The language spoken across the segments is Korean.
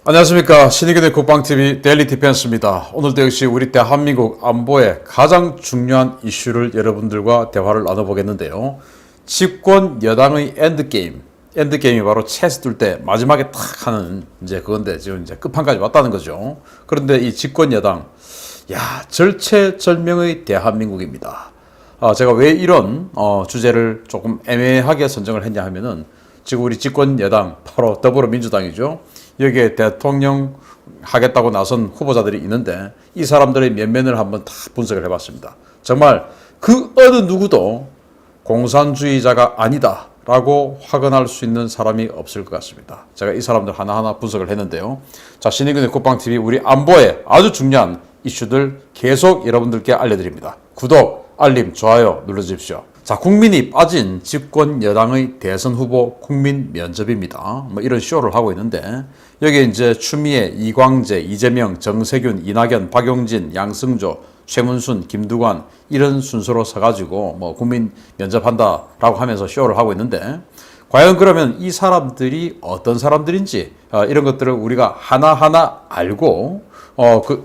안녕하십니까. 신의균의 국방TV 데일리 디펜스입니다. 오늘도 역시 우리 대한민국 안보의 가장 중요한 이슈를 여러분들과 대화를 나눠보겠는데요. 집권 여당의 엔드게임. 엔드게임이 바로 체스 둘 때 마지막에 탁 하는 이제 그건데 지금 이제 끝판까지 왔다는 거죠. 그런데 이 집권 여당, 절체절명의 대한민국입니다. 제가 왜 이런 주제를 조금 애매하게 선정을 했냐 하면은 지금 우리 집권 여당 바로 더불어민주당이죠. 여기에 대통령 하겠다고 나선 후보자들이 있는데 이 사람들의 면면을 한번 다 분석을 해봤습니다. 정말 그 어느 누구도 공산주의자가 아니다 라고 확언할 수 있는 사람이 없을 것 같습니다. 제가 이 사람들 하나하나 분석을 했는데요. 자, 신의균의 국방TV 우리 안보에 아주 중요한 이슈들 계속 여러분들께 알려드립니다. 구독, 알림, 좋아요 눌러주십시오. 자, 국민이 빠진 집권 여당의 대선 후보 국민 면접입니다. 뭐 이런 쇼를 하고 있는데 여기에 이제 추미애, 이광재, 이재명, 정세균, 이낙연, 박용진, 양승조, 최문순, 김두관 이런 순서로 서가지고 뭐 국민 면접한다라고 하면서 쇼를 하고 있는데 과연 그러면 이 사람들이 어떤 사람들인지 이런 것들을 우리가 하나하나 알고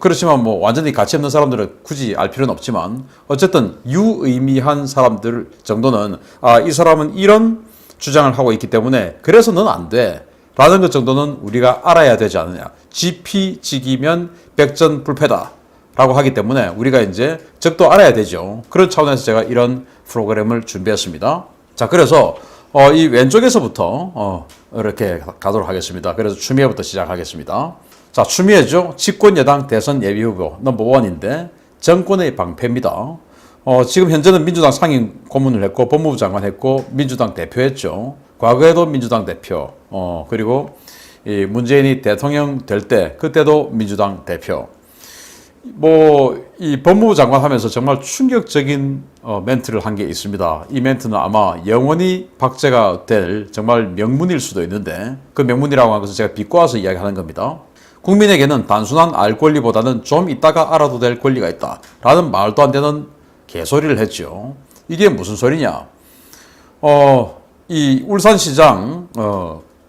그렇지만 뭐 완전히 가치 없는 사람들은 굳이 알 필요는 없지만 어쨌든 유의미한 사람들 정도는 이 사람은 이런 주장을 하고 있기 때문에 그래서 넌 안 돼 라는 것 정도는 우리가 알아야 되지 않느냐. 지피지기면 백전불패다 라고 하기 때문에 우리가 이제 적도 알아야 되죠. 그런 차원에서 제가 이런 프로그램을 준비했습니다. 자, 그래서 이 왼쪽에서부터 이렇게 가도록 하겠습니다. 그래서 추미애부터 시작하겠습니다. 자, 추미애죠. 집권여당 대선 예비후보 넘버원인데 정권의 방패입니다. 지금 현재는 민주당 상임 고문을 했고 법무부 장관 했고 민주당 대표했죠. 과거에도 민주당 대표, 그리고 이 문재인이 대통령 될 때 그때도 민주당 대표. 이 법무부 장관 하면서 정말 충격적인 멘트를 한 게 있습니다. 이 멘트는 아마 영원히 박제가 될 정말 명문일 수도 있는데 그 명문이라고 하는 것은 제가 비꼬아서 이야기하는 겁니다. 국민에게는 단순한 알 권리보다는 좀 이따가 알아도 될 권리가 있다 라는 말도 안 되는 개소리를 했죠. 이게 무슨 소리냐. 이 울산시장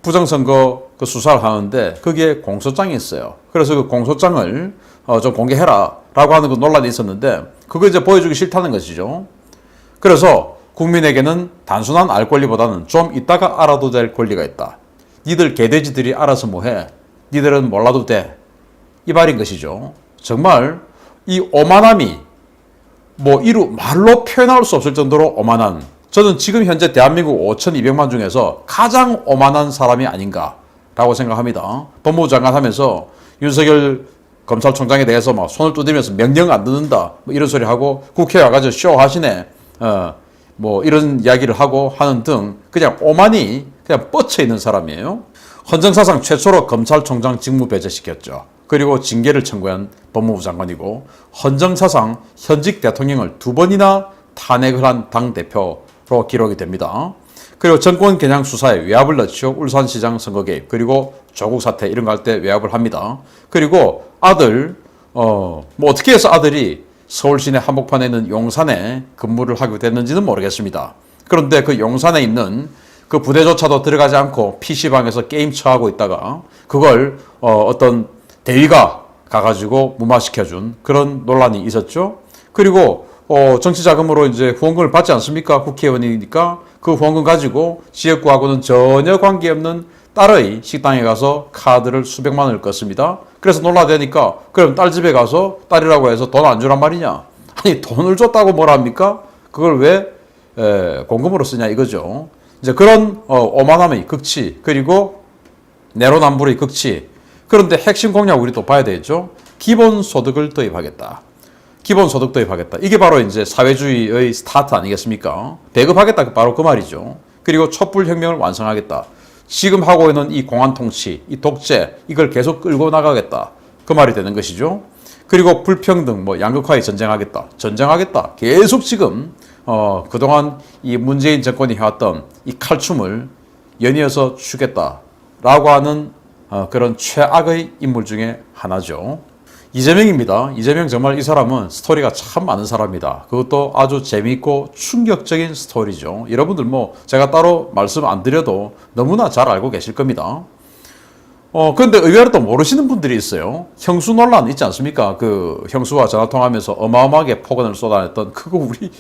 부정선거 그 수사를 하는데 거기에 공소장이 있어요. 그래서 그 공소장을 좀 공개해라 라고 하는 그 논란이 있었는데 그거 이제 보여주기 싫다는 것이죠. 그래서 국민에게는 단순한 알 권리보다는 좀 이따가 알아도 될 권리가 있다. 니들 개돼지들이 알아서 뭐해. 니들은 몰라도 돼. 이 말인 것이죠. 정말 이 오만함이 말로 표현할 수 없을 정도로 오만한, 저는 지금 현재 대한민국 5,200만 중에서 가장 오만한 사람이 아닌가라고 생각합니다. 법무부 장관 하면서 윤석열 검찰총장에 대해서 막 손을 두드리면서 명령 안 듣는다 이런 소리 하고 국회에 와가지고 쇼 하시네 이런 이야기를 하고 하는 등 그냥 오만이 그냥 뻗쳐 있는 사람이에요. 헌정사상 최초로 검찰총장 직무 배제시켰죠. 그리고 징계를 청구한 법무부 장관이고 헌정사상 현직 대통령을 2번이나 탄핵을 한 당대표로 기록이 됩니다. 그리고 정권 겨냥 수사에 외압을 넣죠. 울산시장 선거 개입, 그리고 조국 사태 이런 거 할 때 외압을 합니다. 그리고 아들, 어떻게 해서 아들이 서울시내 한복판에 있는 용산에 근무를 하게 됐는지는 모르겠습니다. 그런데 그 용산에 있는 그 부대조차도 들어가지 않고 PC방에서 게임 처하고 있다가 그걸 어떤 대위가 가가지고 무마시켜준 그런 논란이 있었죠. 그리고 정치자금으로 이제 후원금을 받지 않습니까? 국회의원이니까 그 후원금 가지고 지역구하고는 전혀 관계없는 딸의 식당에 가서 카드를 수백만 원을 껐습니다. 그래서 놀라대니까 그럼 딸 집에 가서 딸이라고 해서 돈 안 주란 말이냐? 아니 돈을 줬다고 뭘 합니까? 그걸 왜 공금으로 쓰냐 이거죠. 이제 그런 오만함의 극치, 그리고 내로남불의 극치. 그런데 핵심 공약 우리 또 봐야 되겠죠. 기본소득을 도입하겠다. 기본소득 도입하겠다. 이게 바로 이제 사회주의의 스타트 아니겠습니까? 배급하겠다. 바로 그 말이죠. 그리고 촛불혁명을 완성하겠다. 지금 하고 있는 이 공안통치, 이 독재, 이걸 계속 끌고 나가겠다. 그 말이 되는 것이죠. 그리고 불평등, 양극화에 전쟁하겠다. 계속 지금 그동안 이 문재인 정권이 해왔던 이 칼춤을 연이어서 추겠다라고 하는 그런 최악의 인물 중에 하나죠. 이재명입니다. 이재명 정말 이 사람은 스토리가 참 많은 사람이다. 그것도 아주 재미있고 충격적인 스토리죠. 여러분들 제가 따로 말씀 안 드려도 너무나 잘 알고 계실 겁니다. 그런데 의외로 또 모르시는 분들이 있어요. 형수 논란 있지 않습니까? 그 형수와 전화통화하면서 어마어마하게 폭언을 쏟아냈던 그거 우리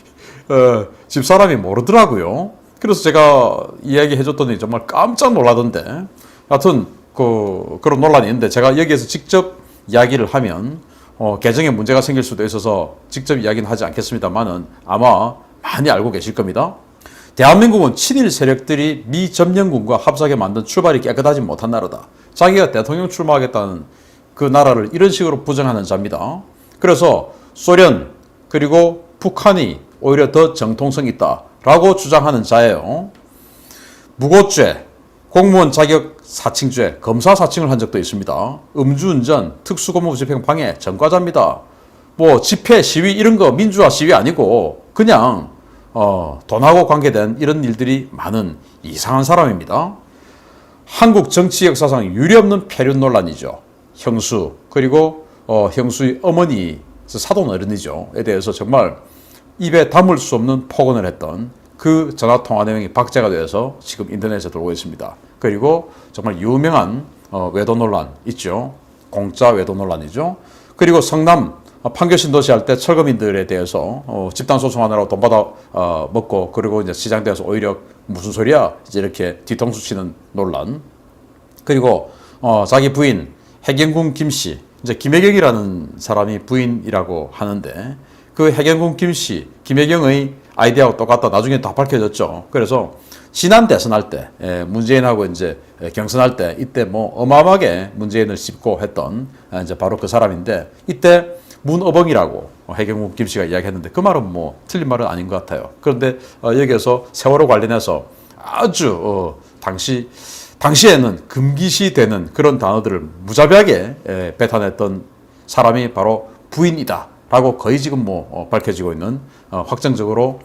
집사람이 모르더라고요. 그래서 제가 이야기해줬더니 정말 깜짝 놀라던데. 하여튼 그런 논란이 있는데 제가 여기에서 직접 이야기를 하면 개정에 문제가 생길 수도 있어서 직접 이야기는 하지 않겠습니다만은 아마 많이 알고 계실 겁니다. 대한민국은 친일 세력들이 미 점령군과 합작해 만든 출발이 깨끗하지 못한 나라다. 자기가 대통령 출마하겠다는 그 나라를 이런 식으로 부정하는 자입니다. 그래서 소련 그리고 북한이 오히려 더 정통성이 있다라고 주장하는 자예요. 무고죄, 공무원 자격 사칭죄, 검사 사칭을 한 적도 있습니다. 음주운전, 특수고무부 집행 방해, 전과자입니다. 뭐 집회, 시위 이런 거 민주화 시위 아니고 그냥 돈하고 관계된 이런 일들이 많은 이상한 사람입니다. 한국 정치 역사상 유례없는 폐륜 논란이죠. 형수 그리고 형수의 어머니 사돈 어른이죠에 대해서 정말 입에 담을 수 없는 폭언을 했던 그 전화통화 내용이 박제가 되어서 지금 인터넷에 돌고 있습니다. 그리고 정말 유명한 외도 논란 있죠. 공짜 외도 논란이죠. 그리고 성남 판교신도시 할 때 철거민들에 대해서 집단 소송하느라고 돈 받아 먹고 그리고 이제 시장되어서 오히려 무슨 소리야 이제 이렇게 뒤통수 치는 논란. 그리고 자기 부인 해경군 김씨, 이제 김혜경이라는 사람이 부인이라고 하는데 그 해경군 김씨, 김혜경의 아이디어하고 똑같다. 나중에 다 밝혀졌죠. 그래서 지난 대선할 때 문재인하고 이제 경선할 때 이때 뭐 어마어마하게 문재인을 씹고 했던 이제 바로 그 사람인데 이때 문어벙이라고 해경국 김씨가 이야기했는데 그 말은 뭐 틀린 말은 아닌 것 같아요. 그런데 여기에서 세월호 관련해서 아주 당시에는 금기시되는 그런 단어들을 무자비하게 뱉어냈던 사람이 바로 부인이다라고 거의 지금 뭐 밝혀지고 있는 확정적으로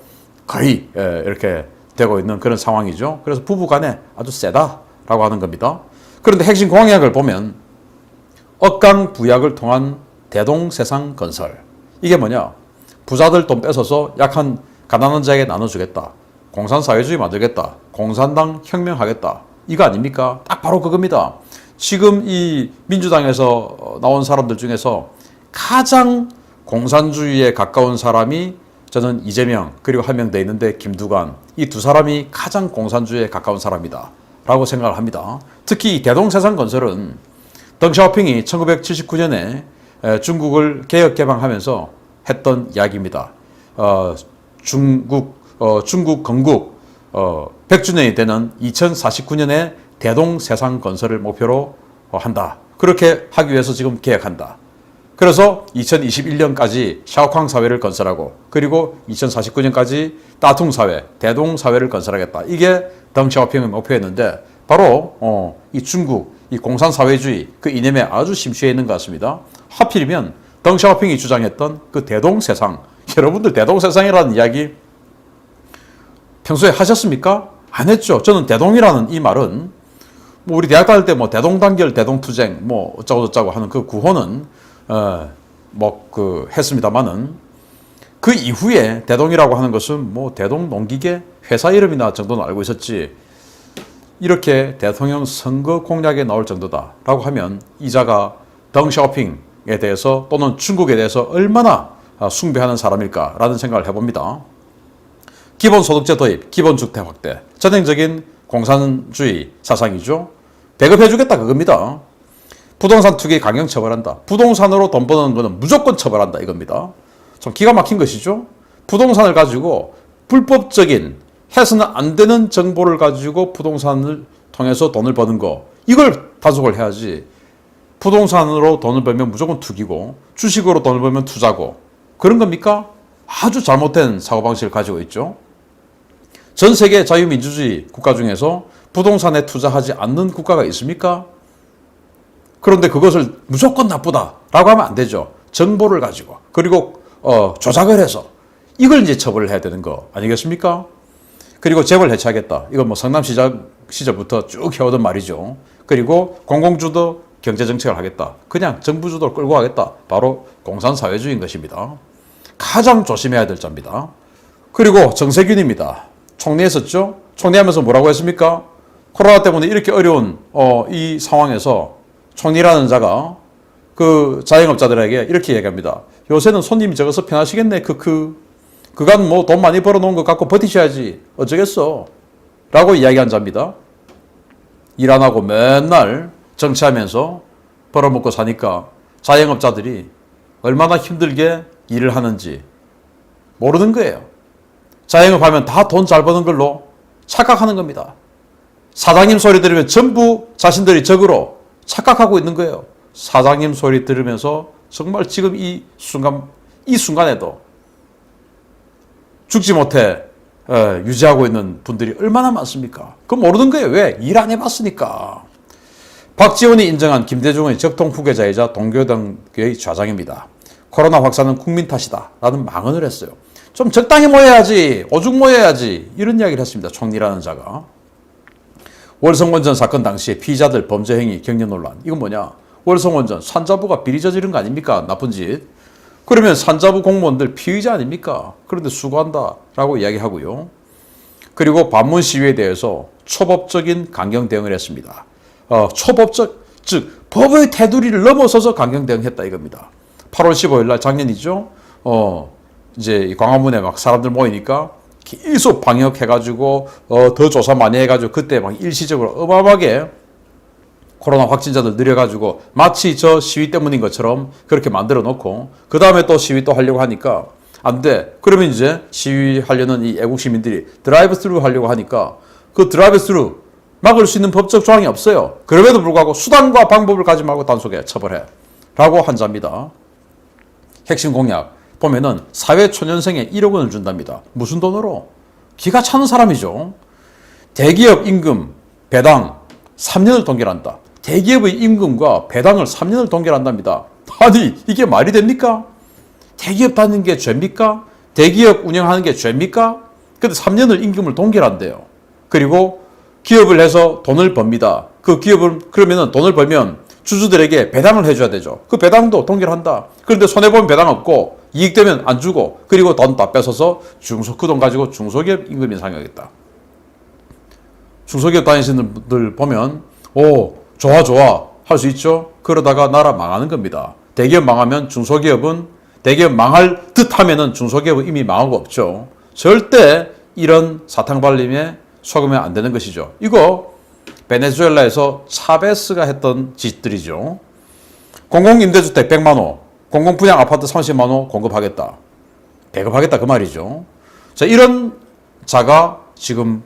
거의 이렇게 되고 있는 그런 상황이죠. 그래서 부부간에 아주 세다라고 하는 겁니다. 그런데 핵심 공약을 보면 억강부약을 통한 대동세상 건설. 이게 뭐냐? 부자들 돈 뺏어서 약한 가난한 자에게 나눠주겠다. 공산사회주의 만들겠다. 공산당 혁명하겠다. 이거 아닙니까? 딱 바로 그겁니다. 지금 이 민주당에서 나온 사람들 중에서 가장 공산주의에 가까운 사람이 저는 이재명 그리고 한 명 더 있는데 김두관 이 두 사람이 가장 공산주의에 가까운 사람이다 라고 생각을 합니다. 특히 이 대동세상 건설은 덩샤오핑이 1979년에 중국을 개혁 개방하면서 했던 이야기입니다. 중국 건국 100주년이 되는 2049년에 대동세상 건설을 목표로 한다. 그렇게 하기 위해서 지금 계획한다. 그래서 2021년까지 샤오캉 사회를 건설하고 그리고 2049년까지 따퉁 사회, 대동 사회를 건설하겠다. 이게 덩샤오핑의 목표였는데 바로 이 중국, 이 공산사회주의 그 이념에 아주 심취해 있는 것 같습니다. 하필이면 덩샤오핑이 주장했던 그 대동세상, 여러분들 대동세상이라는 이야기 평소에 하셨습니까? 안 했죠. 저는 대동이라는 이 말은 뭐 우리 대학 다닐 때 뭐 대동단결, 대동투쟁 뭐 어쩌고 저쩌고 하는 그 구호는 했습니다만은 그 이후에 대동이라고 하는 것은 뭐 대동농기계 회사 이름이나 정도는 알고 있었지 이렇게 대통령 선거 공약에 나올 정도다라고 하면 이자가 덩샤오핑에 대해서 또는 중국에 대해서 얼마나 숭배하는 사람일까라는 생각을 해봅니다. 기본소득제 도입, 기본주택 확대, 전형적인 공산주의 사상이죠. 배급해주겠다 그겁니다. 부동산 투기 강경 처벌한다. 부동산으로 돈 버는 거는 무조건 처벌한다 이겁니다. 좀 기가 막힌 것이죠. 부동산을 가지고 불법적인 해서는 안 되는 정보를 가지고 부동산을 통해서 돈을 버는 거 이걸 단속을 해야지. 부동산으로 돈을 벌면 무조건 투기고 주식으로 돈을 벌면 투자고 그런 겁니까? 아주 잘못된 사고방식을 가지고 있죠. 전 세계 자유민주주의 국가 중에서 부동산에 투자하지 않는 국가가 있습니까? 그런데 그것을 무조건 나쁘다라고 하면 안 되죠. 정보를 가지고 그리고 조작을 해서 이걸 이제 처벌을 해야 되는 거 아니겠습니까? 그리고 재벌 해체하겠다. 이건 뭐 성남시장 시절부터 쭉 해오던 말이죠. 그리고 공공주도 경제정책을 하겠다. 그냥 정부주도를 끌고 가겠다. 바로 공산사회주의인 것입니다. 가장 조심해야 될 자입니다. 그리고 정세균입니다. 총리했었죠. 총리하면서 뭐라고 했습니까? 코로나 때문에 이렇게 어려운 이 상황에서 총리라는 자가 그 자영업자들에게 이렇게 얘기합니다. 요새는 손님이 적어서 편하시겠네. 그간 뭐 돈 많이 벌어놓은 거 갖고 버티셔야지. 어쩌겠어. 라고 이야기한 자입니다. 일 안 하고 맨날 정치하면서 벌어먹고 사니까 자영업자들이 얼마나 힘들게 일을 하는지 모르는 거예요. 자영업하면 다 돈 잘 버는 걸로 착각하는 겁니다. 사장님 소리 들으면 전부 자신들이 적으로 착각하고 있는 거예요. 사장님 소리 들으면서 정말 지금 이 순간에도 죽지 못해 유지하고 있는 분들이 얼마나 많습니까? 그거 모르는 거예요. 왜? 일 안 해봤으니까. 박지원이 인정한 김대중의 적통 후계자이자 동교당의 좌장입니다. 코로나 확산은 국민 탓이다 라는 망언을 했어요. 좀 적당히 모여야지, 오죽 모여야지, 이런 이야기를 했습니다. 총리라는 자가. 월성원전 사건 당시에 피의자들 범죄 행위 격려 논란. 이건 뭐냐? 월성원전 산자부가 비리 저지른 거 아닙니까? 나쁜 짓. 그러면 산자부 공무원들 피의자 아닙니까? 그런데 수고한다 라고 이야기하고요. 그리고 반문 시위에 대해서 초법적인 강경 대응을 했습니다. 초법적, 즉 법의 테두리를 넘어서서 강경 대응했다 이겁니다. 8월 15일 날 작년이죠. 이제 광화문에 막 사람들 모이니까 계속 방역해가지고 더 조사 많이 해가지고 그때 막 일시적으로 어마어마하게 코로나 확진자들 늘려가지고 마치 저 시위 때문인 것처럼 그렇게 만들어 놓고 그 다음에 또 시위 또 하려고 하니까 안 돼. 그러면 이제 시위하려는 이 애국 시민들이 드라이브 스루 하려고 하니까 그 드라이브 스루 막을 수 있는 법적 조항이 없어요. 그럼에도 불구하고 수단과 방법을 가지 말고 단속해 처벌해 라고 한 자입니다. 핵심 공약 보면은 사회초년생에 1억 원을 준답니다. 무슨 돈으로? 기가 차는 사람이죠. 대기업 임금 배당 3년을 동결한다. 대기업의 임금과 배당을 3년을 동결한답니다. 아니 이게 말이 됩니까? 대기업 다니는 게 죄입니까? 대기업 운영하는 게 죄입니까? 근데 3년을 임금을 동결한대요. 그리고 기업을 해서 돈을 법니다. 그 기업을 그러면은 돈을 벌면 주주들에게 배당을 해줘야 되죠. 그 배당도 동결한다. 그런데 손해보면 배당 없고 이익되면 안 주고 그리고 돈 다 뺏어서 그 돈 가지고 중소기업 임금 인상하겠다. 중소기업 다니시는 분들 보면 좋아 할 수 있죠. 그러다가 나라 망하는 겁니다. 대기업 망하면 중소기업은 대기업 망할 듯 하면은 중소기업은 이미 망하고 없죠. 절대 이런 사탕발림에 속으면 안 되는 것이죠. 이거 베네수엘라에서 차베스가 했던 짓들이죠. 공공임대주택 100만 호, 공공분양 아파트 30만 호 공급하겠다. 배급하겠다 그 말이죠. 자, 이런 자가 지금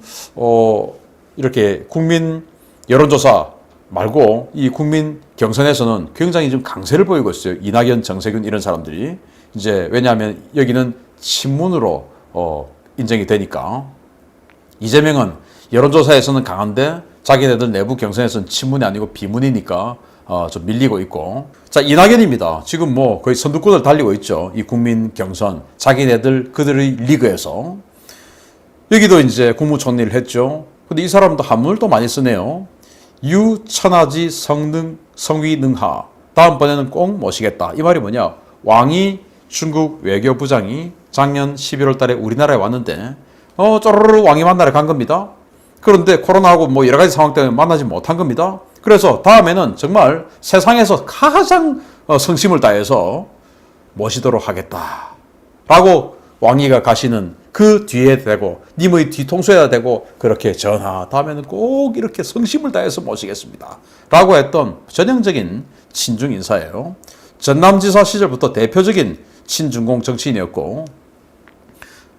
이렇게 국민 여론조사 말고 이 국민 경선에서는 굉장히 좀 강세를 보이고 있어요. 이낙연, 정세균 이런 사람들이. 이제 왜냐하면 여기는 친문으로 인정이 되니까. 이재명은 여론조사에서는 강한데 자기네들 내부 경선에서는 친문이 아니고 비문이니까 좀 밀리고 있고. 자, 이낙연입니다. 지금 뭐 거의 선두권을 달리고 있죠. 이 국민 경선. 자기네들 그들의 리그에서. 여기도 이제 국무총리를 했죠. 근데 이 사람도 한문을 또 많이 쓰네요. 유천하지 성위능하. 다음번에는 꼭 모시겠다. 이 말이 뭐냐? 왕이 중국 외교부장이 작년 11월 달에 우리나라에 왔는데 쪼르르 왕이 만나러 간 겁니다. 그런데 코로나하고 뭐 여러 가지 상황 때문에 만나지 못한 겁니다. 그래서 다음에는 정말 세상에서 가장 성심을 다해서 모시도록 하겠다. 라고 왕이가 가시는 그 뒤에 대고 님의 뒤통수에다 대고 그렇게 전하 다음에는 꼭 이렇게 성심을 다해서 모시겠습니다. 라고 했던 전형적인 친중 인사예요. 전남지사 시절부터 대표적인 친중공 정치인이었고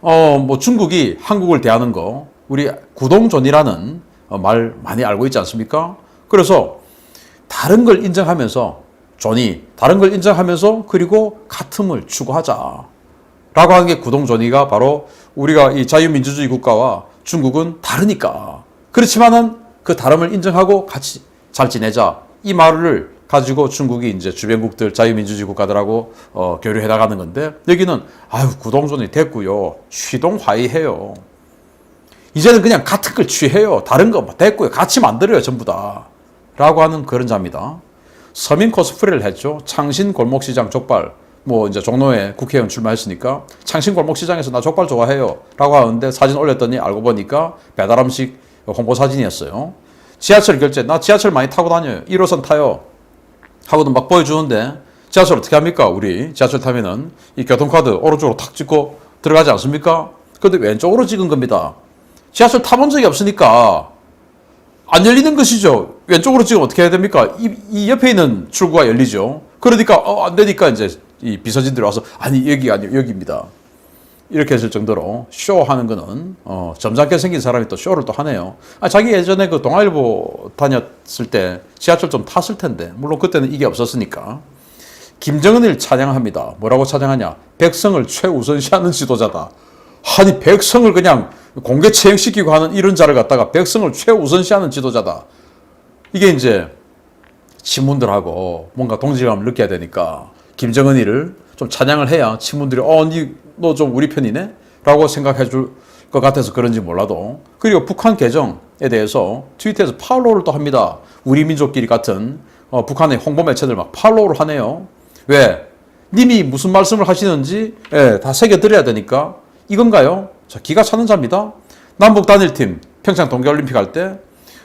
뭐 중국이 한국을 대하는 거 우리 구동존이라는 말 많이 알고 있지 않습니까? 그래서 다른 걸 인정하면서 존이 다른 걸 인정하면서 그리고 같음을 추구하자. 라고 하는 게 구동존이가 바로 우리가 이 자유민주주의 국가와 중국은 다르니까. 그렇지만은 그 다름을 인정하고 같이 잘 지내자. 이 말을 가지고 중국이 이제 주변국들 자유민주주의 국가들하고 교류해 나가는 건데 여기는 구동존이 됐고요. 쉬동화의해요. 이제는 그냥 같은 걸 취해요. 다른 거 됐고요. 같이 만들어요. 전부 다. 라고 하는 그런 자입니다. 서민 코스프레를 했죠. 창신 골목시장 족발. 뭐 이제 종로에 국회의원 출마했으니까 창신 골목시장에서 나 족발 좋아해요. 라고 하는데 사진 올렸더니 알고 보니까 배달음식 홍보 사진이었어요. 지하철 결제. 나 지하철 많이 타고 다녀요. 1호선 타요. 하고도 막 보여주는데 지하철 어떻게 합니까? 우리 지하철 타면은 이 교통카드 오른쪽으로 탁 찍고 들어가지 않습니까? 근데 왼쪽으로 찍은 겁니다. 지하철 타본 적이 없으니까 안 열리는 것이죠. 왼쪽으로 찍으면 어떻게 해야 됩니까? 이 옆에 있는 출구가 열리죠. 그러니까 안 되니까 이제 이 비서진들이 와서 아니 여기 아니요 여기입니다. 이렇게 했을 정도로 쇼하는 거는 점잖게 생긴 사람이 또 쇼를 또 하네요. 자기 예전에 그 동아일보 다녔을 때 지하철 좀 탔을 텐데 물론 그때는 이게 없었으니까 김정은을 찬양합니다. 뭐라고 찬양하냐? 백성을 최우선시하는 지도자다. 아니 백성을 그냥 공개 채용시키고 하는 이런 자를 갖다가 백성을 최우선시하는 지도자다. 이게 이제 친문들하고 뭔가 동질감을 느껴야 되니까 김정은이를 좀 찬양을 해야 친문들이 너 좀 우리 편이네? 라고 생각해 줄 것 같아서 그런지 몰라도. 그리고 북한 개정에 대해서 트위터에서 팔로우를 또 합니다. 우리 민족끼리 같은 북한의 홍보 매체들 막 팔로우를 하네요. 왜? 님이 무슨 말씀을 하시는지 다 새겨드려야 되니까. 이건가요? 자, 기가 차는 자입니다. 남북 단일팀 평창 동계올림픽 할 때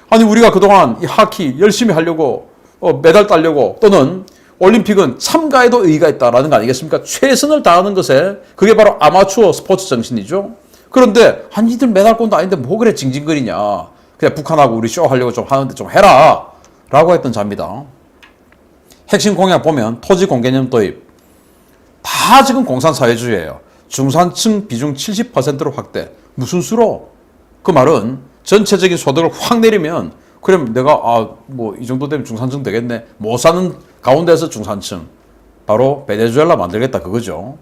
아니 우리가 그동안 이 하키 열심히 하려고 메달 따려고 또는 올림픽은 참가에도 의의가 있다라는 거 아니겠습니까? 최선을 다하는 것에 그게 바로 아마추어 스포츠 정신이죠. 그런데 니들 메달권도 아닌데 뭐 그래 징징거리냐. 그냥 북한하고 우리 쇼 하려고 좀 하는데 좀 해라 라고 했던 자입니다. 핵심 공약 보면 토지 공개념 도입 다 지금 공산사회주의예요. 중산층 비중 70%로 확대. 무슨 수로? 그 말은 전체적인 소득을 확 내리면 그럼 내가 뭐 이 정도 되면 중산층 되겠네. 못 사는 가운데서 중산층. 바로 베네수엘라 만들겠다 그거죠.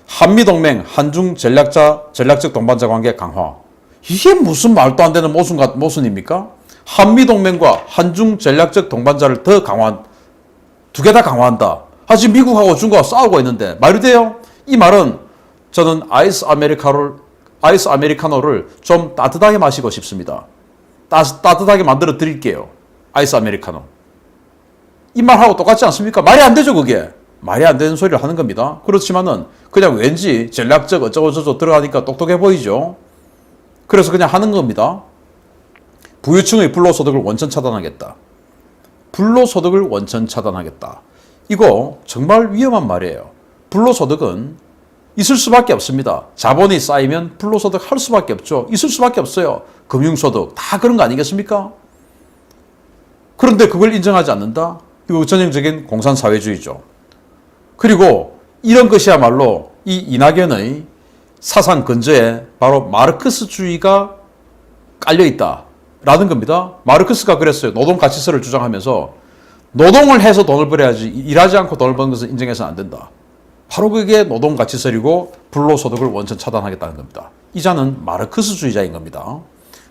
한미동맹 한중 전략적 동반자 관계 강화. 이게 무슨 말도 안 되는 모순입니까? 한미동맹과 한중 전략적 동반자를 더 강화한 두 개 다 강화한다. 지금 미국하고 중국하고 싸우고 있는데 말이 돼요? 이 말은 저는 아이스 아메리카노를 좀 따뜻하게 마시고 싶습니다. 따뜻하게 만들어 드릴게요. 아이스 아메리카노. 이 말하고 똑같지 않습니까? 말이 안 되죠, 그게. 말이 안 되는 소리를 하는 겁니다. 그렇지만은 그냥 왠지 전략적 어쩌고저쩌고 들어가니까 똑똑해 보이죠. 그래서 그냥 하는 겁니다. 부유층의 불로소득을 원천 차단하겠다. 불로소득을 원천 차단하겠다. 이거 정말 위험한 말이에요. 불로소득은 있을 수밖에 없습니다. 자본이 쌓이면 불로소득 할 수밖에 없죠. 있을 수밖에 없어요. 금융소득 다 그런 거 아니겠습니까? 그런데 그걸 인정하지 않는다? 이거 전형적인 공산사회주의죠. 그리고 이런 것이야말로 이 이낙연의 사상 근저에 바로 마르크스주의가 깔려있다라는 겁니다. 마르크스가 그랬어요. 노동가치설을 주장하면서 노동을 해서 돈을 벌어야지 일하지 않고 돈을 버는 것은 인정해서는 안 된다. 바로 그게 노동가치설이고 불로소득을 원천 차단하겠다는 겁니다. 이 자는 마르크스주의자인 겁니다.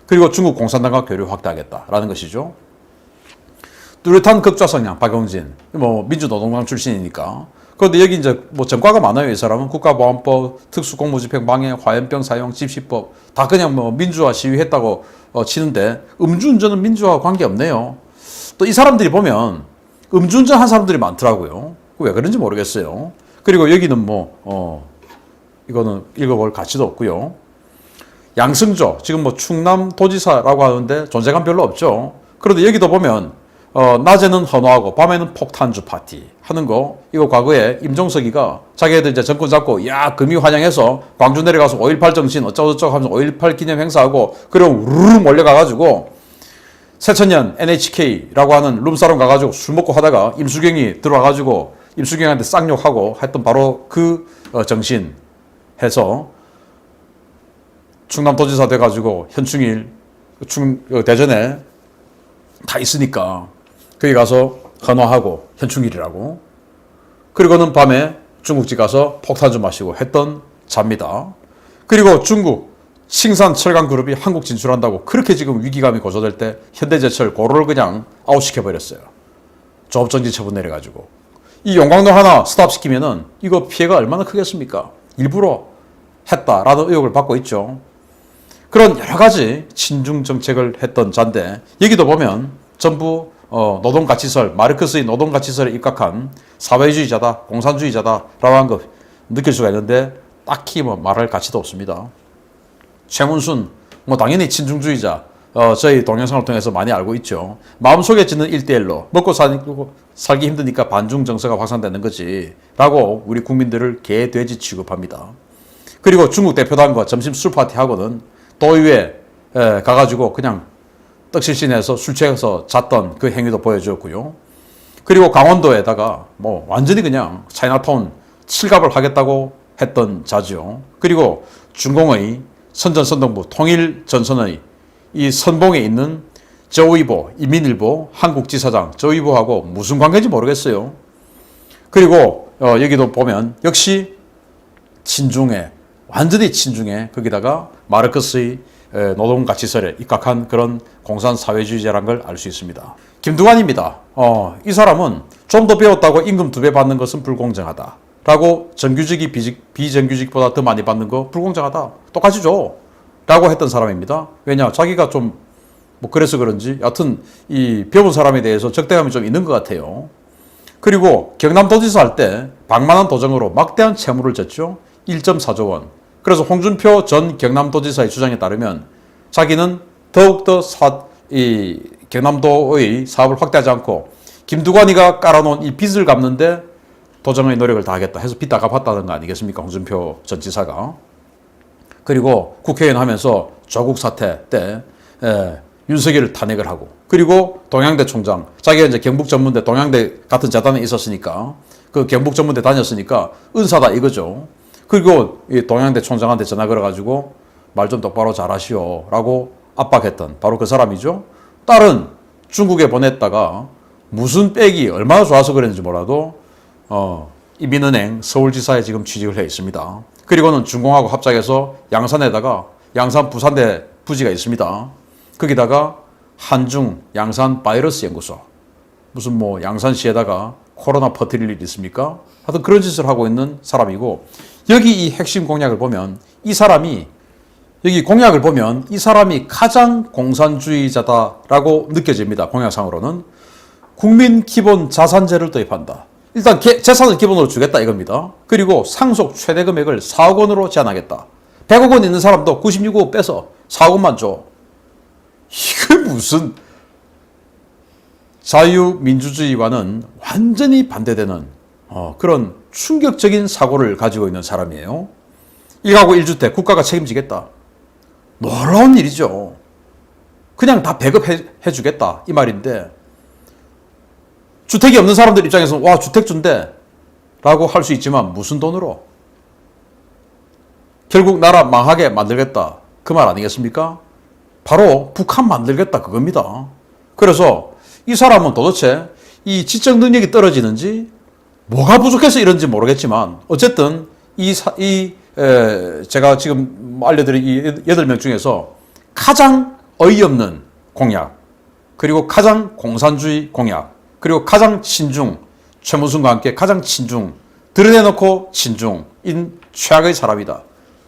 그리고 중국 공산당과 교류 확대하겠다라는 것이죠. 뚜렷한 극좌 성향 박용진, 민주노동당 출신이니까. 그런데 여기 이제 전과가 많아요. 이 사람은 국가보안법, 특수공무집행 방해, 화염병 사용, 집시법 다 그냥 민주화 시위했다고 치는데 음주운전은 민주화 관계 없네요. 또 이 사람들이 보면 음주운전 한 사람들이 많더라고요. 왜 그런지 모르겠어요. 그리고 여기는 이거는 읽어볼 가치도 없고요. 양승조, 지금 충남도지사라고 하는데 존재감 별로 없죠. 그런데 여기도 보면 낮에는 헌화하고 밤에는 폭탄주 파티 하는 거, 이거 과거에 임종석이가 자기애들 이제 정권 잡고 금이 환영해서 광주 내려가서 5.18 정신 어쩌고저쩌고 하면서 5.18 기념 행사하고 그리고 우르르 몰려가가지고 새천년 NHK라고 하는 룸사롱 가가지고 술 먹고 하다가 임수경이 들어와가지고 임수경한테 쌍욕하고 했던 바로 그 정신 해서 충남도지사 돼가지고 현충일 대전에 다 있으니까 거기 가서 헌화하고 현충일이라고, 그리고는 밤에 중국집 가서 폭탄 좀 마시고 했던 자입니다. 그리고 중국 칭산 철강그룹이 한국 진출한다고 그렇게 지금 위기감이 고조될 때 현대제철 고로를 그냥 아웃시켜버렸어요. 조업정지 처분 내려가지고. 이 용광로 하나 스탑시키면은 이거 피해가 얼마나 크겠습니까? 일부러 했다라는 의혹을 받고 있죠. 그런 여러 가지 친중 정책을 했던 자인데 여기도 보면 전부 노동가치설, 마르크스의 노동가치설에 입각한 사회주의자다, 공산주의자다라고 하는 거 느낄 수가 있는데 딱히 말할 가치도 없습니다. 최문순 당연히 친중주의자, 저희 동영상을 통해서 많이 알고 있죠. 마음속에 짓는 1대1로 먹고 살기 힘드니까 반중 정서가 확산되는 거지 라고 우리 국민들을 개, 돼지 취급합니다. 그리고 중국 대표단과 점심 술 파티하고는 도의회에 가가지고 그냥 떡실신해서 술 취해서 잤던 그 행위도 보여주었고요. 그리고 강원도에다가 뭐 완전히 그냥 차이나타운 칠갑을 하겠다고 했던 자죠. 그리고 중공의 선전선동부 통일전선의 이 선봉에 있는 저의보, 인민일보, 한국지사장 저의보하고 무슨 관계인지 모르겠어요. 그리고 여기도 보면 역시 친중에, 완전히 친중에 거기다가 마르크스의 노동가치설에 입각한 그런 공산사회주의자라는 걸 알 수 있습니다. 김두관입니다. 이 사람은 좀 더 배웠다고 임금 2배 받는 것은 불공정하다 라고 정규직이 비정규직보다 더 많이 받는 거 불공정하다, 똑같이 줘 라고 했던 사람입니다. 왜냐, 자기가 좀 뭐 그래서 그런지 여하튼 이 배운 사람에 대해서 적대감이 좀 있는 것 같아요. 그리고 경남도지사 할 때 방만한 도정으로 막대한 채무를 졌죠. 1.4조 원. 그래서 홍준표 전 경남도지사의 주장에 따르면 자기는 더욱더 이 경남도의 사업을 확대하지 않고 김두관이가 깔아놓은 이 빚을 갚는데 도정의 노력을 다하겠다 해서 빚 다 갚았다는 거 아니겠습니까? 홍준표 전 지사가. 그리고 국회의원 하면서 조국 사태 때 윤석열을 탄핵을 하고, 그리고 동양대 총장, 자기가 이제 경북전문대 동양대 같은 재단에 있었으니까 그 경북전문대 다녔으니까 은사다 이거죠. 그리고 이 동양대 총장한테 전화 걸어가지고 말 좀 똑바로 잘하시오 라고 압박했던 바로 그 사람이죠. 딸은 중국에 보냈다가 무슨 백이 얼마나 좋아서 그랬는지 몰라도 이민은행 서울지사에 지금 취직을 해 있습니다. 그리고는 중공하고 합작해서 양산에다가 양산 부산대 부지가 있습니다. 거기다가 한중 양산 바이러스 연구소, 무슨 뭐 양산시에다가 코로나 퍼뜨릴 일 있습니까? 하여튼 그런 짓을 하고 있는 사람이고, 여기 이 핵심 공약을 보면 이 사람이 가장 공산주의자다라고 느껴집니다. 공약상으로는 국민 기본 자산제를 도입한다. 일단 재산을 기본으로 주겠다 이겁니다. 그리고 상속 최대 금액을 4억 원으로 제한하겠다. 100억 원 있는 사람도 96억 빼서 4억 원만 줘. 이게 무슨 자유민주주의와는 완전히 반대되는 그런 충격적인 사고를 가지고 있는 사람이에요. 1가구 1주택 국가가 책임지겠다. 놀라운 일이죠. 그냥 다 배급해 주겠다 이 말인데, 주택이 없는 사람들 입장에서는 와 주택 준대 라고 할 수 있지만 무슨 돈으로? 결국 나라 망하게 만들겠다 그 말 아니겠습니까? 바로 북한 만들겠다 그겁니다. 그래서 이 사람은 도대체 이 지적 능력이 떨어지는지 뭐가 부족해서 이런지 모르겠지만 어쨌든 제가 지금 알려드린 이 8명 중에서 가장 어이없는 공약, 그리고 가장 공산주의 공약, 그리고 가장 친중, 최문순과 함께 가장 친중, 드러내놓고 친중인 최악의 사람이다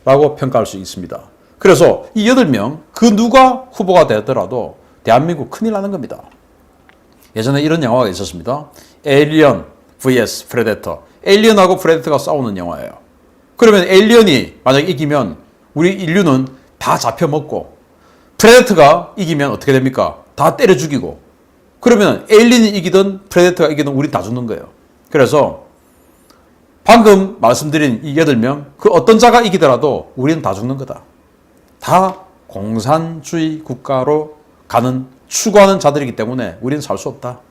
라고 평가할 수 있습니다. 그래서 이 8명 그 누가 후보가 되더라도 대한민국 큰일 나는 겁니다. 예전에 이런 영화가 있었습니다. 에일리언 vs 프레데터. 에일리언하고 프레데터가 싸우는 영화예요. 그러면 에일리언이 만약 이기면 우리 인류는 다 잡혀먹고, 프레데터가 이기면 어떻게 됩니까? 다 때려 죽이고, 그러면 에일리언이 이기든 프레데터가 이기든 우린 다 죽는 거예요. 그래서 방금 말씀드린 이 8명 그 어떤 자가 이기더라도 우리는 다 죽는 거다. 다 공산주의 국가로 추구하는 자들이기 때문에 우리는 살 수 없다.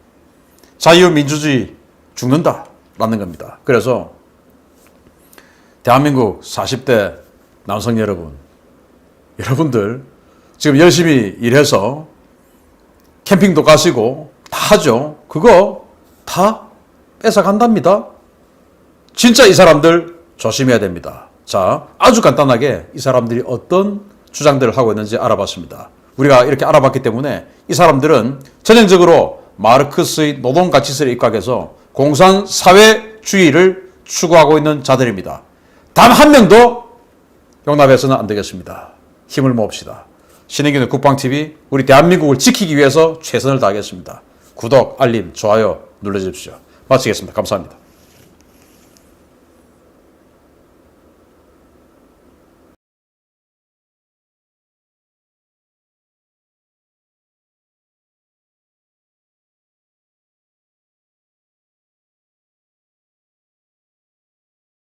자유민주주의 죽는다 라는 겁니다. 그래서 대한민국 40대 남성 여러분들 지금 열심히 일해서 캠핑도 가시고 다 하죠. 그거 다 뺏어간답니다. 진짜 이 사람들 조심해야 됩니다. 자, 아주 간단하게 이 사람들이 어떤 주장들을 하고 있는지 알아봤습니다. 우리가 이렇게 알아봤기 때문에 이 사람들은 전형적으로 마르크스의 노동가치설에 입각해서 공산사회주의를 추구하고 있는 자들입니다. 단 한 명도 용납해서는 안 되겠습니다. 힘을 모읍시다. 신의균의 국방TV, 우리 대한민국을 지키기 위해서 최선을 다하겠습니다. 구독, 알림, 좋아요 눌러주십시오. 마치겠습니다. 감사합니다.